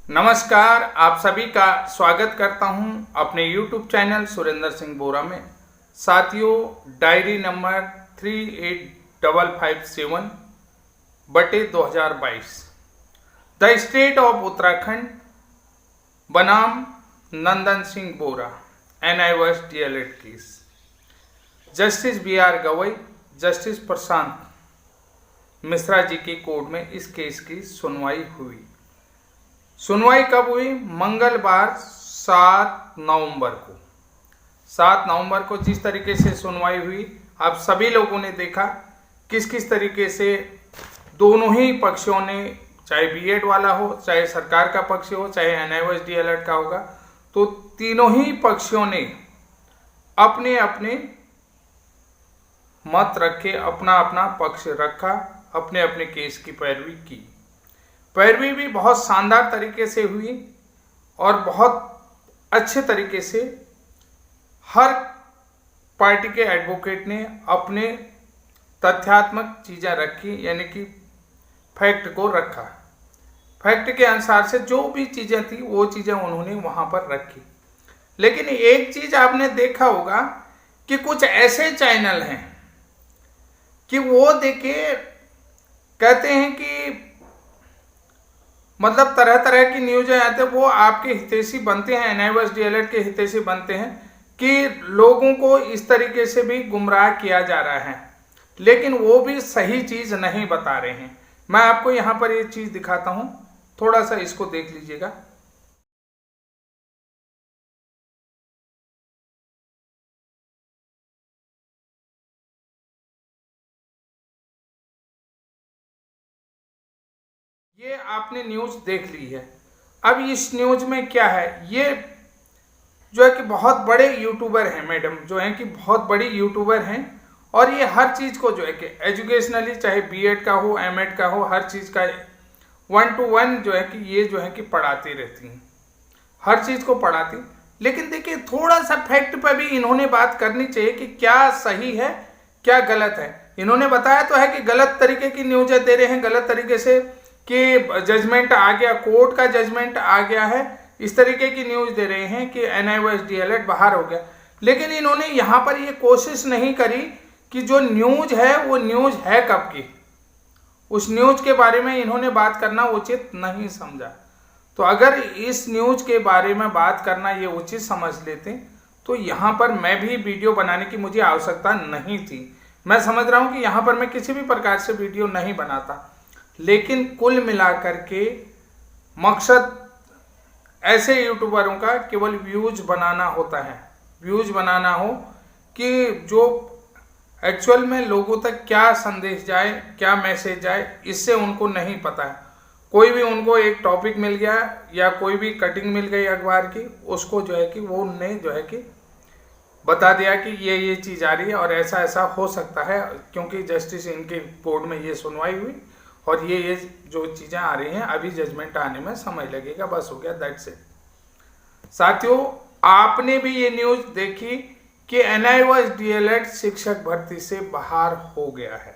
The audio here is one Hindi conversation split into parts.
नमस्कार, आप सभी का स्वागत करता हूं अपने YouTube चैनल सुरेंद्र सिंह बोरा में। साथियों, डायरी नंबर 38557 बटे 2022 द स्टेट ऑफ उत्तराखंड बनाम Nandan Singh Bora NIOS DLED case. Justice BR Gavai, justice Prashant Mishra ji की कोर्ट में इस केस की सुनवाई हुई। सुनवाई कब हुई? मंगलवार 7 नवंबर को। 7 नवंबर को जिस तरीके से सुनवाई हुई, आप सभी लोगों ने देखा किस किस तरीके से दोनों ही पक्षों ने, चाहे बीएड वाला हो, चाहे सरकार का पक्ष हो, चाहे NIOS DLED का होगा, तो तीनों ही पक्षों ने अपने अपने मत रखे, अपना अपना पक्ष रखा, अपने अपने केस की पैरवी की। पैरवी भी बहुत शानदार तरीके से हुई और बहुत अच्छे तरीके से हर पार्टी के एडवोकेट ने अपने तथ्यात्मक चीज़ें रखी, यानी कि फैक्ट को रखा। फैक्ट के अनुसार से जो भी चीज़ें थी वो चीज़ें उन्होंने वहाँ पर रखी। लेकिन एक चीज़ आपने देखा होगा कि कुछ ऐसे चैनल हैं कि वो देखिए कहते हैं कि मतलब तरह तरह की न्यूज़ें आते हैं, वो आपके हितैषी बनते हैं, NIOS DLED के हितैषी बनते हैं कि लोगों को इस तरीके से भी गुमराह किया जा रहा है, लेकिन वो भी सही चीज़ नहीं बता रहे हैं। मैं आपको यहाँ पर ये चीज़ दिखाता हूँ, थोड़ा सा इसको देख लीजिएगा। ये आपने न्यूज़ देख ली है। अब इस न्यूज़ में क्या है, ये जो है कि बहुत बड़े यूट्यूबर हैं मैडम, जो है कि बहुत बड़ी यूट्यूबर हैं, और ये हर चीज़ को जो है कि एजुकेशनली, चाहे बीएड का हो, एमएड का हो, हर चीज़ का 1 to 1 जो है कि ये जो है कि पढ़ाती रहती हैं, हर चीज़ को पढ़ाती। लेकिन देखिए, थोड़ा सा फैक्ट पर भी इन्होंने बात करनी चाहिए कि क्या सही है क्या गलत है। इन्होंने बताया तो है कि गलत तरीके की न्यूज़ें दे रहे हैं, गलत तरीके से कि जजमेंट आ गया, कोर्ट का जजमेंट आ गया है, इस तरीके की न्यूज़ दे रहे हैं कि NIOS DLED बाहर हो गया। लेकिन इन्होंने यहाँ पर ये कोशिश नहीं करी कि जो न्यूज़ है वो न्यूज़ है कब की, उस न्यूज़ के बारे में इन्होंने बात करना उचित नहीं समझा। तो अगर इस न्यूज़ के बारे में बात करना ये उचित समझ लेते तो यहाँ पर मैं भी वीडियो बनाने की मुझे आवश्यकता नहीं थी। मैं समझ रहा हूँ कि यहाँ पर मैं किसी भी प्रकार से वीडियो नहीं बनाता, लेकिन कुल मिलाकर के मकसद ऐसे यूट्यूबरों का केवल व्यूज बनाना होता है, व्यूज बनाना हो कि जो एक्चुअल में लोगों तक क्या संदेश जाए, क्या मैसेज जाए, इससे उनको नहीं पता है। कोई भी उनको एक टॉपिक मिल गया या कोई भी कटिंग मिल गई अखबार की, उसको जो है कि वो उनने जो है कि बता दिया कि ये चीज़ आ रही है और ऐसा ऐसा हो सकता है, क्योंकि जस्टिस इनके कोर्ट में ये सुनवाई हुई और ये जो चीज़ें आ रही हैं, अभी जजमेंट आने में समय लगेगा, बस हो गया, दैट्स इट। साथियों, आपने भी ये न्यूज़ देखी कि NIOS DLED शिक्षक भर्ती से बाहर हो गया है।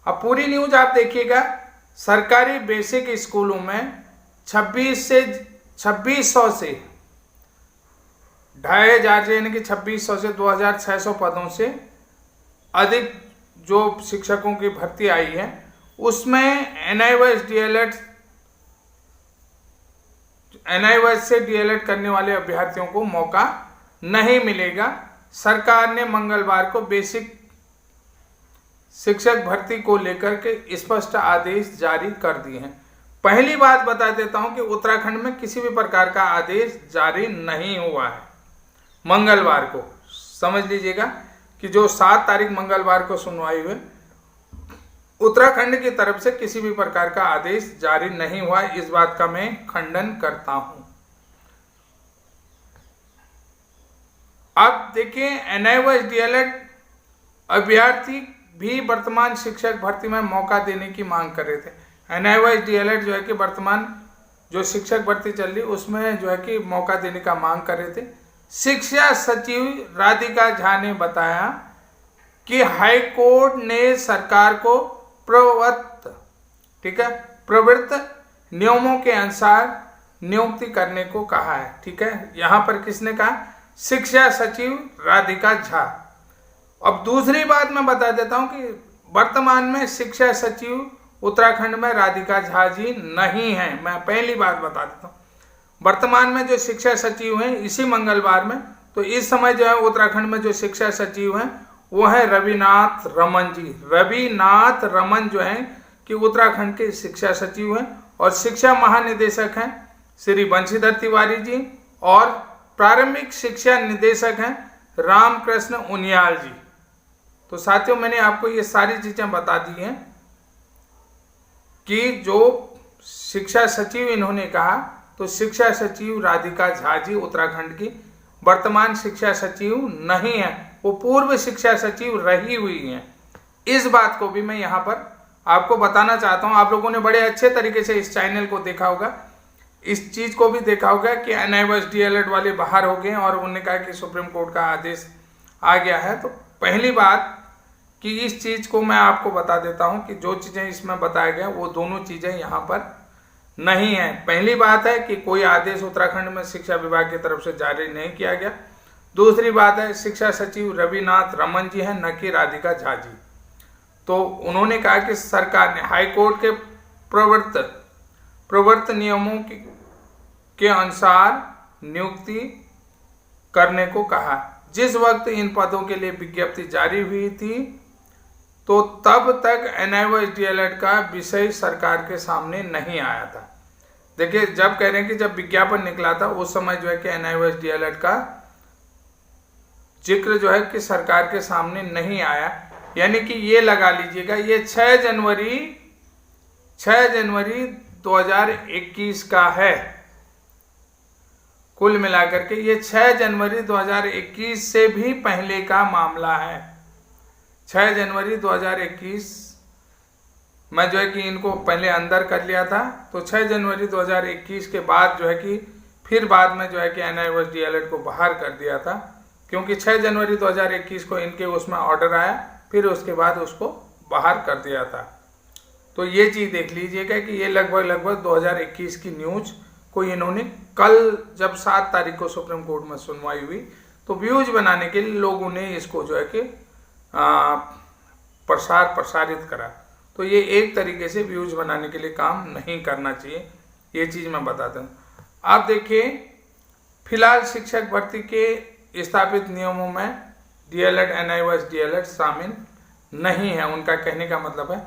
अब पूरी न्यूज़ आप देखिएगा। सरकारी बेसिक स्कूलों में 2600 से 2500 यानी कि 2600 से 2600 पदों से अधिक जो शिक्षकों की भर्ती आई है, उसमें NIOS से DLED करने वाले अभ्यर्थियों को मौका नहीं मिलेगा। सरकार ने मंगलवार को बेसिक शिक्षक भर्ती को लेकर के स्पष्ट आदेश जारी कर दिए हैं। पहली बात बता देता हूं कि उत्तराखंड में किसी भी प्रकार का आदेश जारी नहीं हुआ है। मंगलवार को समझ लीजिएगा कि जो 7 तारीख मंगलवार को सुनवाई हुई, उत्तराखंड की तरफ से किसी भी प्रकार का आदेश जारी नहीं हुआ। इस बात का मैं खंडन करता हूं। अब देखिए, NIOS DLED अभ्यर्थी भी वर्तमान शिक्षक भर्ती में मौका देने की मांग कर रहे थे। NIOS DLED जो है कि वर्तमान जो शिक्षक भर्ती चल रही उसमें जो है कि मौका देने का मांग कर रहे थे। शिक्षा सचिव राधिका झा ने बताया कि हाई कोर्ट ने सरकार को प्रवृत्त नियमों के अनुसार नियुक्ति करने को कहा है। ठीक है, यहाँ पर किसने कहा? शिक्षा सचिव राधिका झा। अब दूसरी बात मैं बता देता हूँ कि वर्तमान में शिक्षा सचिव उत्तराखंड में राधिका झा जी नहीं है। मैं पहली बात बता देता हूँ, वर्तमान में जो शिक्षा सचिव हैं इसी मंगलवार में, तो इस समय जो है उत्तराखंड में जो शिक्षा सचिव हैं वो है रविनाथ रमन जी। रविनाथ रमन जो है कि उत्तराखंड के शिक्षा सचिव हैं, और शिक्षा महानिदेशक हैं श्री बंशीधर तिवारी जी, और प्रारंभिक शिक्षा निदेशक हैं रामकृष्ण उनियाल जी। तो साथियों, मैंने आपको ये सारी चीजें बता दी हैं कि जो शिक्षा सचिव इन्होंने कहा, तो शिक्षा सचिव राधिका झा जी उत्तराखंड की वर्तमान शिक्षा सचिव नहीं है, वो पूर्व शिक्षा सचिव रही हुई हैं। इस बात को भी मैं यहाँ पर आपको बताना चाहता हूँ। आप लोगों ने बड़े अच्छे तरीके से इस चैनल को देखा होगा, इस चीज को भी देखा होगा कि NIOS DLED वाले बाहर हो गए और उन्होंने कहा कि सुप्रीम कोर्ट का आदेश आ गया है। तो पहली बात कि इस चीज को मैं आपको बता देता हूं कि जो चीजें इसमें बताया गया वो दोनों चीजें यहाँ पर नहीं है। पहली बात है कि कोई आदेश उत्तराखंड में शिक्षा विभाग की तरफ से जारी नहीं किया गया। दूसरी बात है, शिक्षा सचिव रविनाथ रमन जी हैं, न कि राधिका झा जी। तो उन्होंने कहा कि सरकार ने हाईकोर्ट के प्रवर्त नियमों के अनुसार नियुक्ति करने को कहा। जिस वक्त इन पदों के लिए विज्ञप्ति जारी हुई थी, तो तब तक NIOS DLED का विषय सरकार के सामने नहीं आया था। देखिए, जब कह रहे हैं कि जब विज्ञापन निकला था उस समय जो है कि NIOS DLED का जिक्र जो है कि सरकार के सामने नहीं आया। यानी कि ये लगा लीजिएगा, ये 6 जनवरी 2021 का है। कुल मिलाकर के ये 6 जनवरी 2021 से भी पहले का मामला है। 6 जनवरी 2021 में जो है कि इनको पहले अंदर कर लिया था, तो 6 जनवरी 2021 के बाद जो है कि फिर बाद में जो है कि NIOS DLED को बाहर कर दिया था, क्योंकि 6 जनवरी 2021 को इनके उसमें ऑर्डर आया, फिर उसके बाद उसको बाहर कर दिया था। तो ये चीज़ देख लीजिएगा कि ये लगभग 2021 की न्यूज को इन्होंने कल जब 7 तारीख को सुप्रीम कोर्ट में सुनवाई हुई, तो व्यूज बनाने के लिए लोगों ने इसको जो है कि प्रसारित करा। तो ये एक तरीके से व्यूज बनाने के लिए काम नहीं करना चाहिए, ये चीज़ मैं बताता हूँ। आप देखिए, फिलहाल शिक्षक भर्ती के स्थापित नियमों में DLED NIOS DLED शामिल नहीं है। उनका कहने का मतलब है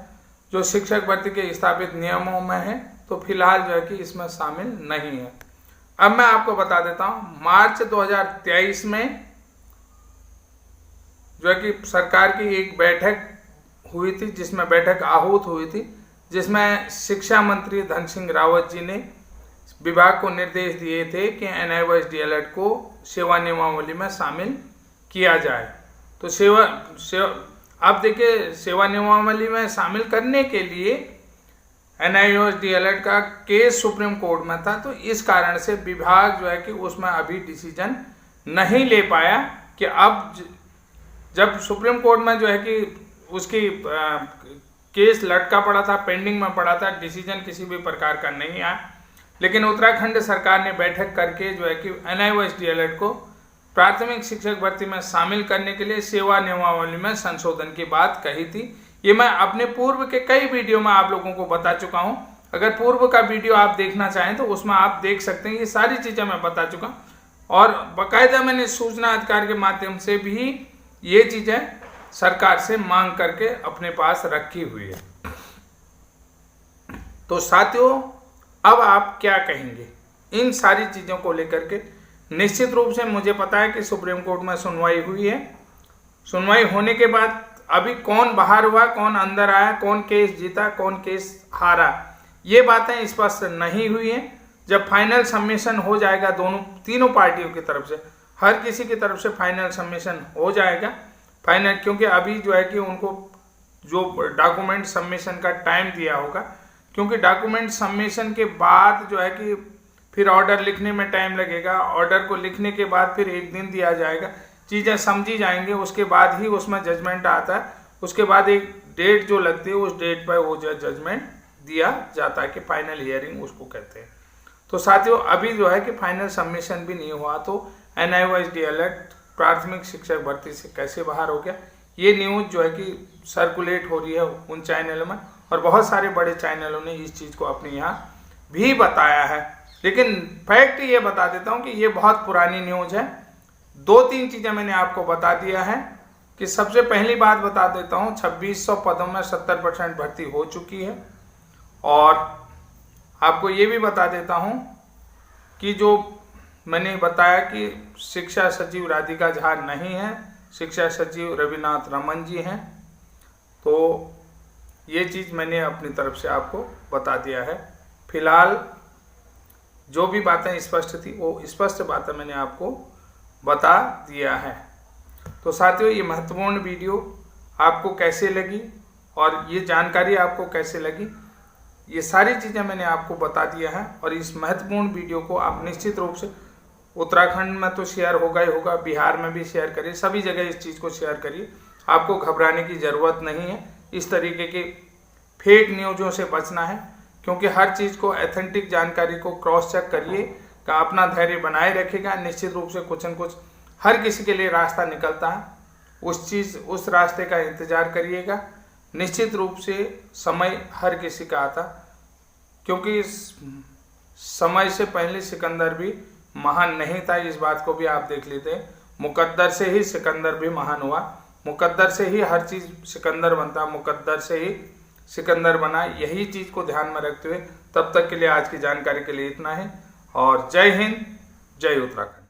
जो शिक्षक भर्ती के स्थापित नियमों में है, तो फिलहाल जो है कि इसमें शामिल नहीं है। अब मैं आपको बता देता हूँ, मार्च 2023 में जो है कि सरकार की एक बैठक हुई थी, जिसमें बैठक आहूत हुई थी, जिसमें शिक्षा मंत्री धन सिंह रावत जी ने विभाग को निर्देश दिए थे कि NIOS DLED को सेवा नियमावली में शामिल किया जाए। तो अब देखिए, सेवा नियमावली में शामिल करने के लिए NIOS DLED का केस सुप्रीम कोर्ट में था, तो इस कारण से विभाग जो है कि उसमें अभी डिसीजन नहीं ले पाया कि अब जब सुप्रीम कोर्ट में जो है कि उसकी केस लटका पड़ा था, पेंडिंग में पड़ा था, डिसीजन किसी भी प्रकार का नहीं आया। लेकिन उत्तराखंड सरकार ने बैठक करके जो है कि NIOS DLED को प्राथमिक शिक्षक भर्ती में शामिल करने के लिए सेवा नियमावली में संशोधन की बात कही थी। ये मैं अपने पूर्व के कई वीडियो में आप लोगों को बता चुका हूँ। अगर पूर्व का वीडियो आप देखना चाहें तो उसमें आप देख सकते हैं, ये सारी चीज़ें मैं बता चुका हूँ, और बाकायदा मैंने सूचना अधिकार के माध्यम से भी ये चीज़ें सरकार से मांग करके अपने पास रखी हुई है। तो साथियों, अब आप क्या कहेंगे इन सारी चीज़ों को लेकर के? निश्चित रूप से मुझे पता है कि सुप्रीम कोर्ट में सुनवाई हुई है। सुनवाई होने के बाद अभी कौन बाहर हुआ, कौन अंदर आया, कौन केस जीता, कौन केस हारा, ये बातें स्पष्ट नहीं हुई हैं। जब फाइनल सबमिशन हो जाएगा तीनों पार्टियों की तरफ से, हर किसी की तरफ से फाइनल सबमिशन हो जाएगा फाइनल, क्योंकि अभी जो है कि उनको जो डॉक्यूमेंट सबमिशन का टाइम दिया होगा, क्योंकि डॉक्यूमेंट सबमिशन के बाद जो है कि फिर ऑर्डर लिखने में टाइम लगेगा, ऑर्डर को लिखने के बाद फिर 1 दिन दिया जाएगा, चीज़ें समझी जाएंगे, उसके बाद ही उसमें जजमेंट आता है, उसके बाद एक डेट जो लगती है उस डेट पर वो जजमेंट दिया जाता है कि फाइनल हियरिंग उसको कहते हैं। तो साथियों अभी जो है कि फाइनल सबमिशन भी नहीं हुआ, तो NIOSD अलर्ट प्राथमिक शिक्षक भर्ती से कैसे बाहर हो गया, ये न्यूज़ जो है कि सर्कुलेट हो रही है उन चैनलों में, और बहुत सारे बड़े चैनलों ने इस चीज़ को अपने यहाँ भी बताया है। लेकिन फैक्ट ये बता देता हूँ कि ये बहुत पुरानी न्यूज़ है। 2-3 चीज़ें मैंने आपको बता दिया है कि सबसे पहली बात बता देता हूँ, 2600 पदों में 70% भर्ती हो चुकी है। और आपको ये भी बता देता हूँ कि जो मैंने बताया कि शिक्षा सचिव राधिका झा नहीं है, शिक्षा सचिव रविनाथ रमन जी हैं, तो ये चीज़ मैंने अपनी तरफ से आपको बता दिया है। फिलहाल जो भी बातें स्पष्ट थी वो स्पष्ट बातें मैंने आपको बता दिया है। तो साथियों ये महत्वपूर्ण वीडियो आपको कैसे लगी और ये जानकारी आपको कैसे लगी, ये सारी चीज़ें मैंने आपको बता दिया है। और इस महत्वपूर्ण वीडियो को आप निश्चित रूप से उत्तराखंड में तो शेयर होगा ही होगा, बिहार में भी शेयर करिए, सभी जगह इस चीज़ को शेयर करिए। आपको घबराने की ज़रूरत नहीं है, इस तरीके के फेक न्यूज़ों से बचना है, क्योंकि हर चीज़ को ऑथेंटिक जानकारी को क्रॉस चेक करिए, का अपना धैर्य बनाए रखेगा। निश्चित रूप से कुछ न कुछ हर किसी के लिए रास्ता निकलता है, उस रास्ते का इंतज़ार करिएगा। निश्चित रूप से समय हर किसी का आता, क्योंकि समय से पहले सिकंदर भी महान नहीं था, इस बात को भी आप देख लेते हैं। मुकद्दर से ही सिकंदर भी महान हुआ, मुकद्दर से ही हर चीज़ सिकंदर बनता, मुकद्दर से ही सिकंदर बना। यही चीज़ को ध्यान में रखते हुए तब तक के लिए आज की जानकारी के लिए इतना है। और जय हिंद, जय उत्तराखंड।